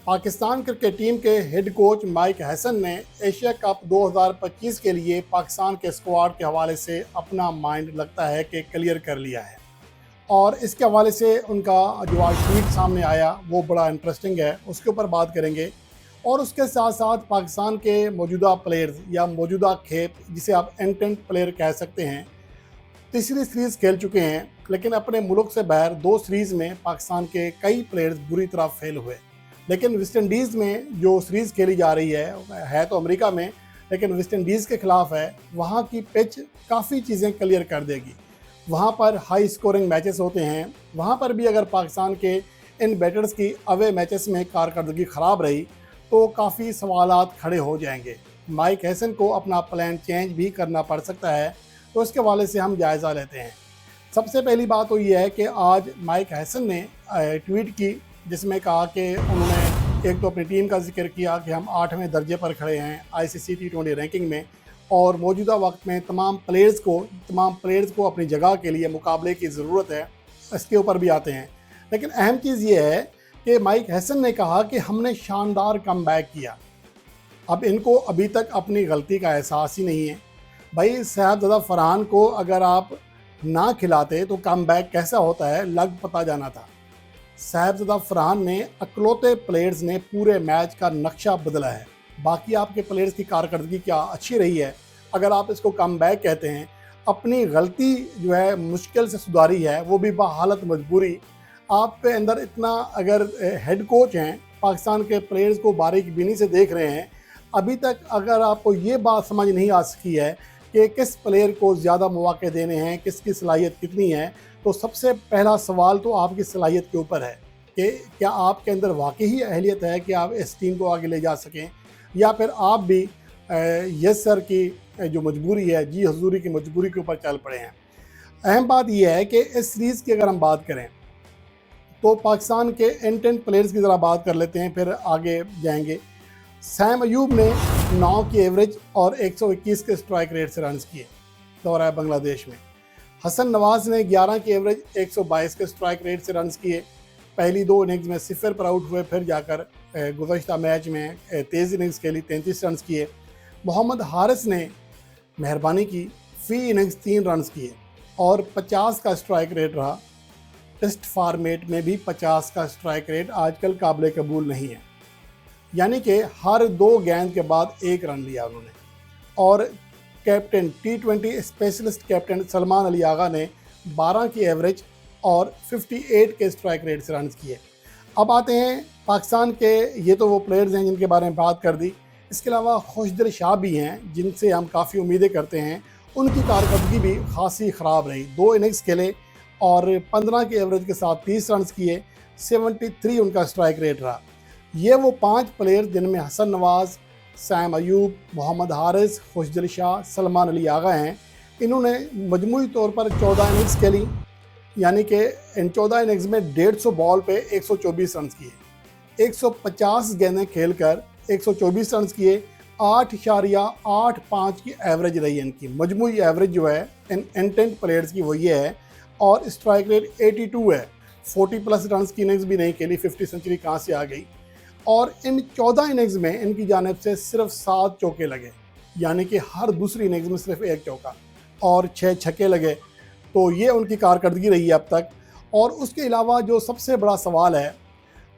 Pakistan cricket team के head coach mic Hesson ने Asia cup 2025 के लिए पाकिस्तान के स्क्वाड के हवाले से अपना माइंड लगता है कि क्लियर कर लिया है। और इसके हवाले से उनका जो आज ट्वीट सामने आया वो बड़ा इंटरेस्टिंग है, उसके ऊपर बात करेंगे। और उसके साथ साथ पाकिस्तान के मौजूदा प्लेयर्स या मौजूदा खेप, जिसे आप एंटेंट प्लेयर कह सकते हैं, तीसरी सीरीज़ खेल चुके हैं, लेकिन अपने मुल्क से बाहर दो सीरीज़ में पाकिस्तान के कई प्लेयर्स बुरी तरह फेल हुए। लेकिन वेस्ट इंडीज़ में जो सीरीज़ खेली जा रही है तो अमेरिका में, लेकिन वेस्ट इंडीज़ के ख़िलाफ़ है। वहाँ की पिच काफ़ी चीज़ें क्लियर कर देगी। वहाँ पर हाई स्कोरिंग मैचेस होते हैं। वहाँ पर भी अगर पाकिस्तान के इन बैटर्स की अवे मैचेस में कारकर्दगी ख़राब रही तो काफ़ी सवालात खड़े हो जाएंगे। माइक हैसन को अपना प्लान चेंज भी करना पड़ सकता है, तो इसके हवाले से हम जायज़ा लेते हैं। सबसे पहली बात तो ये है कि आज माइक हैसन ने ट्वीट की, जिसमें कहा कि उन्होंने एक तो अपनी टीम का जिक्र किया कि हम 8वें दर्जे पर खड़े हैं ICC T20 रैंकिंग में, और मौजूदा वक्त में तमाम प्लेयर्स को अपनी जगह के लिए मुकाबले की ज़रूरत है। इसके ऊपर भी आते हैं। लेकिन अहम चीज़ ये है कि माइक हैसन ने कहा कि हमने शानदार कमबैक किया। अब इनको अभी तक अपनी गलती का एहसास ही नहीं है। भाई, साहबजादा फरहान को अगर आप ना खिलाते तो कमबैक कैसा होता है लग पता जाना था। साहबजादा फरहान ने अकलौते प्लेयर्स ने पूरे मैच का नक्शा बदला है। बाकी आपके प्लेयर्स की कारकर्दगी क्या अच्छी रही है, अगर आप इसको कमबैक कहते हैं। अपनी गलती जो है मुश्किल से सुधारी है, वो भी बहालत मजबूरी। आपके अंदर इतना, अगर हेड कोच हैं, पाकिस्तान के प्लेयर्स को बारीक बीनी से देख रहे हैं, अभी तक अगर आपको ये बात समझ नहीं आ सकी है कि किस प्लेयर को ज़्यादा मौके देने हैं, किसकी सलाहियत कितनी है, तो सबसे पहला सवाल तो आपकी सलाहियत के ऊपर है कि क्या आपके अंदर वाकई ही अहलियत है कि आप इस टीम को आगे ले जा सकें, या फिर आप भी यस सर की जो मजबूरी है, जी हजूरी की मजबूरी के ऊपर चल पड़े हैं। अहम बात यह है कि इस सीरीज़ की अगर हम बात करें तो पाकिस्तान के इंटेंट प्लेयर्स की ज़रा बात कर लेते हैं, फिर आगे जाएंगे। सैम अयूब ने 9 की एवरेज और 121 के स्ट्राइक रेट से रन किए दौरा बांग्लादेश में। हसन नवाज़ ने 11 की एवरेज 122 के स्ट्राइक रेट से रन किए। पहली 2 इनिंग्स में 0 पर आउट हुए, फिर जाकर गुज़श्ता मैच में तेज़ इनिंग्स खेली, 33 रन किए। मोहम्मद हारिस ने मेहरबानी की, फी इनिंग्स 3 रन किए और 50 का स्ट्राइक रेट रहा। टेस्ट फॉर्मेट में भी 50 का स्ट्राइक रेट आजकल काबिल कबूल नहीं है, यानी कि हर 2 गेंद के बाद 1 रन लिया उन्होंने। और captain T20 specialist captain Salman Ali Agha ने 12 की एवरेज और 58 के स्ट्राइक रेट से रन किए। अब आते हैं पाकिस्तान के, ये तो वो प्लेयर्स हैं जिनके बारे में बात कर दी। इसके अलावा खुशदिल शाह भी हैं, जिनसे हम काफ़ी उम्मीदें करते हैं। उनकी कारकर्दगी भी खासी ख़राब रही। 2 इनिंग्स खेले और 15 की एवरेज के साथ 30 रन किए, 73 उनका स्ट्राइक रेट रहा। ये वो 5 प्लेयर जिनमें हसन नवाज़, सैम अयूब, मोहम्मद हारिस, खुशदिल शाह, सलमान अली आगा हैं। इन्होंने मजमूई तौर पर 14 इनिंग्स खेली, यानी कि इन 14 इनिंग्स में 150 बॉल पे 124 रन किए। 150 गेंदें खेलकर 124 रन किए। 8.85 की एवरेज रही इनकी। मजमूई एवरेज जो है इन इंटेंट प्लेयर्स की वो ये है। और स्ट्राइक रेट 82 है। 40+ रन की इनिंग्स भी नहीं खेली, 50 सेंचुरी कहाँ से आ गई। और इन 14 इनिंग्स में इनकी जानिब से सिर्फ 7 चौके लगे, यानी कि हर दूसरी इनिंग्स में सिर्फ 1 चौका और 6 छक्के लगे। तो ये उनकी कारकर्दगी रही है अब तक। और उसके अलावा जो सबसे बड़ा सवाल है,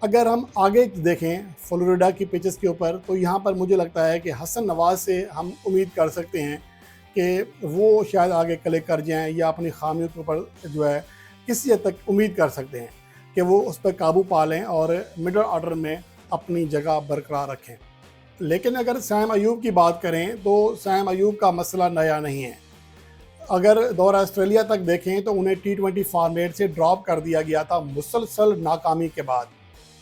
अगर हम आगे देखें फ्लोरिडा की पिचेस के ऊपर, तो यहाँ पर मुझे लगता है कि हसन नवाज़ से हम उम्मीद कर सकते हैं कि वो शायद आगे क्लिक कर जाएँ, या अपनी खामियों के ऊपर जो है किसी हद तक उम्मीद कर सकते हैं कि वो उस पर काबू पा लें और मिडल ऑर्डर में अपनी जगह बरकरार रखें। लेकिन अगर सैम अयूब की बात करें तो सैम अयूब का मसला नया नहीं है। अगर दौरा ऑस्ट्रेलिया तक देखें तो उन्हें T20 फॉर्मेट से ड्रॉप कर दिया गया था मुसलसल नाकामी के बाद,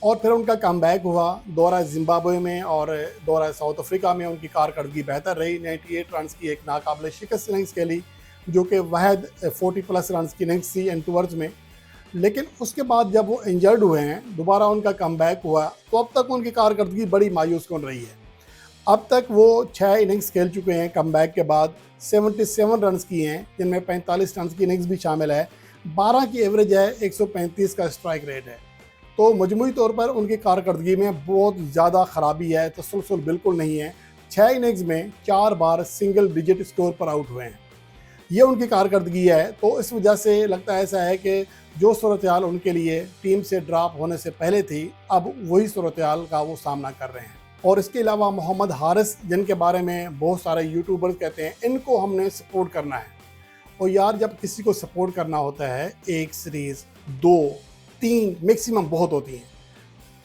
और फिर उनका कमबैक हुआ दौरा जिम्बाब्वे में, और दौरा साउथ अफ्रीका में उनकी कारकर्दगी बेहतर रही। 98 रन की एक नाकाबिल शिकस्त इनिंग्स खेली, जो कि वाहिद 40+ रन की इनिंग्स थी एंड टूवर्स में। लेकिन उसके बाद जब वो इंजर्ड हुए हैं, दोबारा उनका कमबैक हुआ, तो अब तक उनकी कारकर्दगी बड़ी मायूस कौन रही है। अब तक वो 6 इनिंग्स खेल चुके हैं कमबैक के बाद, 77 रन किए हैं, जिनमें 45 रन की इनिंग्स भी शामिल है। 12 की एवरेज है, 135 का स्ट्राइक रेट है। तो मजमूई तौर पर उनकी कारकर्दगी में बहुत ज़्यादा ख़राबी है, तसलसल बिल्कुल नहीं है। 6 इनिंग्स में 4 बार सिंगल डिजिट स्कोर पर आउट हुए हैं, ये उनकी कारकर्दगी है। तो इस वजह से लगता है ऐसा है कि जो सूरत हाल उनके लिए टीम से ड्रॉप होने से पहले थी, अब वही सूरत हाल का वो सामना कर रहे हैं। और इसके अलावा मोहम्मद हारिस, जिनके बारे में बहुत सारे यूट्यूबर्स कहते हैं इनको हमने सपोर्ट करना है। और यार, जब किसी को सपोर्ट करना होता है, एक सीरीज़ 2 3 मैक्सिमम बहुत होती हैं।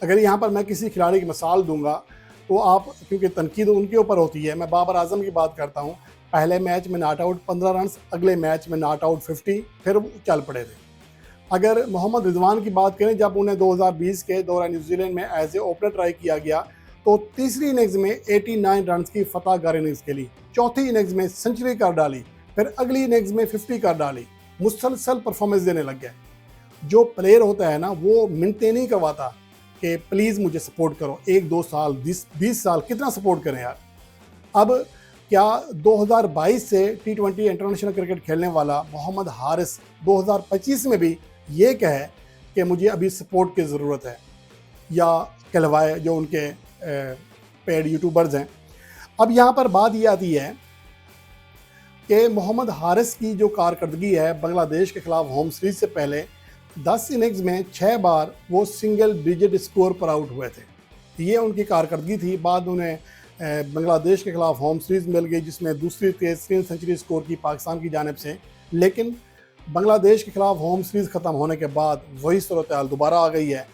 अगर यहाँ पर मैं किसी खिलाड़ी की मिसाल दूंगा तो आप, क्योंकि तनकीद उनके ऊपर होती है, मैं बाबर आजम की बात करता हूँ। पहले मैच में नॉट आउट 15 रन, अगले मैच में नॉट आउट 50, फिर वो चल पड़े थे। अगर मोहम्मद रिजवान की बात करें, जब उन्हें 2020 के दौरान न्यूजीलैंड में एज ए ओपनर ट्राई किया गया तो तीसरी इनिंग्स में 89 रन की फतहगार इनिंग्स खेली, चौथी इनिंग्स में सेंचुरी कर डाली, फिर अगली इनिंग्स में 50 कर डाली, मुसलसल परफॉर्मेंस देने लग गया। जो प्लेयर होता है ना, वो मिन्नतें नहीं करवाता कि प्लीज़ मुझे सपोर्ट करो। 1-2 साल 20 साल कितना सपोर्ट करें यार। अब क्या 2022 से T20 इंटरनेशनल क्रिकेट खेलने वाला मोहम्मद हारिस 2025 में भी ये कहे कि मुझे अभी सपोर्ट की ज़रूरत है, या कहलवाए जो उनके पेड यूट्यूबर्स हैं। अब यहाँ पर बात ये आती है कि मोहम्मद हारिस की जो कारकर्दगी है, बांग्लादेश के खिलाफ होम सीरीज से पहले 10 इनिंग्स में 6 बार वो सिंगल डिजिट स्कोर पर आउट हुए थे। ये उनकी कारकर्दगी थी। बाद उन्हें बांग्लादेश के खिलाफ होम सीरीज़ मिल गई, जिसमें दूसरी तेज सेंचुरी स्कोर की पाकिस्तान की जानिब से। लेकिन बांग्लादेश के खिलाफ होम सीरीज़ ख़त्म होने के बाद वही सूरत हाल दोबारा आ गई है।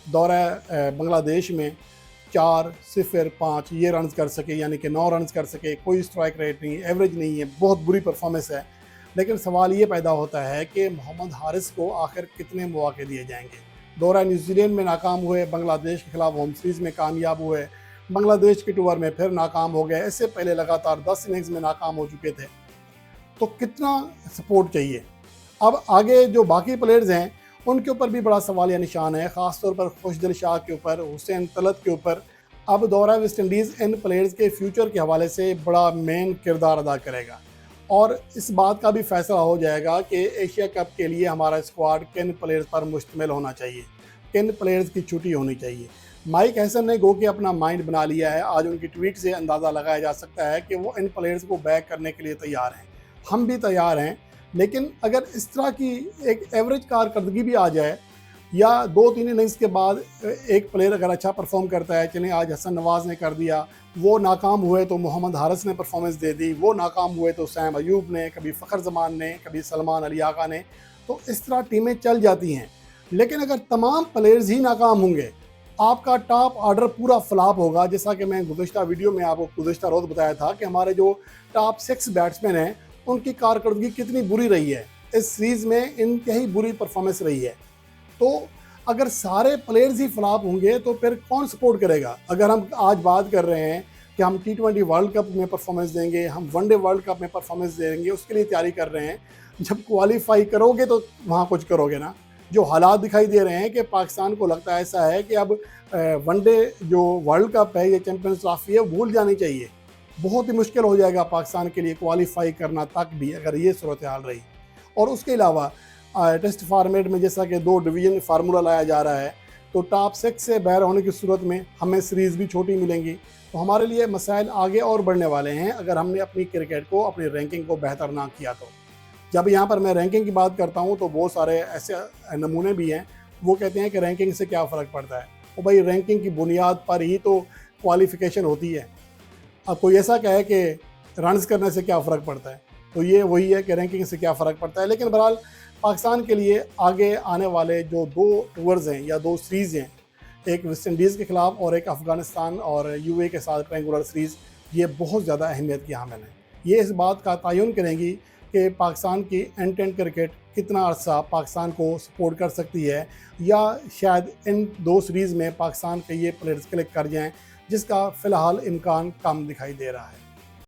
दौरा बांग्लादेश में 4-0-5 ये रन कर सके, यानी कि 9 रन कर सके, कोई स्ट्राइक रेट नहीं, एवरेज नहीं है, बहुत बुरी परफॉर्मेंस है। लेकिन सवाल ये पैदा होता है कि मोहम्मद हारिस को आखिर कितने मौके दिए जाएंगे। दौरा न्यूजीलैंड में नाकाम हुए, बांग्लादेश के खिलाफ होम सीरीज़ में कामयाब हुए, बांग्लादेश के टूर में फिर नाकाम हो गए, इससे पहले लगातार 10 इनिंग्स में नाकाम हो चुके थे। तो कितना सपोर्ट चाहिए। अब आगे जो बाकी प्लेयर्स हैं उनके ऊपर भी बड़ा सवालिया निशान है, ख़ासतौर पर खुशदिल शाह के ऊपर, हुसैन तलत के ऊपर। अब दौरा वेस्ट इंडीज़ इन प्लेयर्स के फ्यूचर के हवाले से बड़ा मेन किरदार अदा करेगा, और इस बात का भी फैसला हो जाएगा कि एशिया कप के लिए हमारा स्क्वाड किन प्लेयर्स पर मुश्तमिल होना चाहिए, किन प्लेयर्स की छुट्टी होनी चाहिए। माइक हैसन ने गो के अपना माइंड बना लिया है। आज उनकी ट्वीट से अंदाज़ा लगाया जा सकता है कि वो इन प्लेयर्स को बैक करने के लिए तैयार हैं। हम भी तैयार हैं, लेकिन अगर इस तरह की एक एवरेज कारकर्दगी भी आ जाए, या 2-3 इनिंग्स के बाद एक प्लेयर अगर अच्छा परफॉर्म करता है, चलिए आज हसन नवाज़ ने कर दिया, वो नाकाम हुए तो मोहम्मद हारिस ने परफॉर्मेंस दे दी, वो नाकाम हुए तो सैम अयूब ने, कभी फ़खर जमान ने, कभी सलमान अली आका ने, तो इस तरह टीमें चल जाती हैं। लेकिन अगर तमाम प्लेयर्स ही नाकाम होंगे, आपका टॉप ऑर्डर पूरा फ्लॉप होगा। जैसा कि मैं गुज़श्ता वीडियो में आपको गुज़श्ता रोज़ बताया था कि हमारे जो टॉप 6 बैट्समैन हैं उनकी कारकर्दगी कितनी बुरी रही है। इस सीरीज़ में इनकी ही बुरी परफॉर्मेंस रही है। तो अगर सारे प्लेयर्स ही फ्लॉप होंगे तो फिर कौन सपोर्ट करेगा। अगर हम आज बात कर रहे हैं कि हम T20 वर्ल्ड कप में परफॉर्मेंस देंगे, हम वनडे वर्ल्ड कप में परफॉर्मेंस देंगे, उसके लिए तैयारी कर रहे हैं, जब क्वालिफाई करोगे तो वहाँ कुछ करोगे ना। जो हालात दिखाई दे रहे हैं कि पाकिस्तान को लगता है ऐसा है कि अब वनडे जो वर्ल्ड कप है, ये चैंपियंस ट्रॉफी है, भूल जानी चाहिए। बहुत ही मुश्किल हो जाएगा पाकिस्तान के लिए क्वालिफाई करना तक भी, अगर ये सूरत हाल रही। और उसके अलावा टेस्ट फॉर्मेट में जैसा कि 2 डिवीज़न फार्मूला लाया जा रहा है, तो टॉप 6 से बाहर होने की सूरत में हमें सीरीज़ भी छोटी मिलेंगी। तो हमारे लिए मसाइल आगे और बढ़ने वाले हैं अगर हमने अपनी क्रिकेट को, अपनी रैंकिंग को बेहतर ना किया तो। जब यहाँ पर मैं रैंकिंग की बात करता हूँ तो बहुत सारे ऐसे नमूने भी हैं, वो कहते हैं कि रैंकिंग से क्या फ़र्क पड़ता है। तो भाई, रैंकिंग की बुनियाद पर ही तो क्वालिफ़िकेशन होती है। अब कोई ऐसा कहे कि रन्स करने से क्या फ़र्क पड़ता है, तो ये वही है कि रैंकिंग से क्या फ़र्क पड़ता है। लेकिन बहरहाल पाकिस्तान के लिए आगे आने वाले जो 2 टूर्स हैं या 2 सीरीज़ हैं, एक वेस्ट इंडीज़ के ख़िलाफ़ और एक अफ़गानिस्तान और UAE के साथ ट्रायंगुलर सीरीज़, ये बहुत ज़्यादा अहमियत की हामिल हैं। ये इस बात का तयन करेंगी कि पाकिस्तान की एंड-टू-एंड क्रिकेट कितना अर्सा पाकिस्तान को सपोर्ट कर सकती है, या शायद इन 2 सीरीज़ में पाकिस्तान के ये प्लेयर्स क्लिक कर जाएँ, जिसका फ़िलहाल इम्कान कम दिखाई दे रहा है।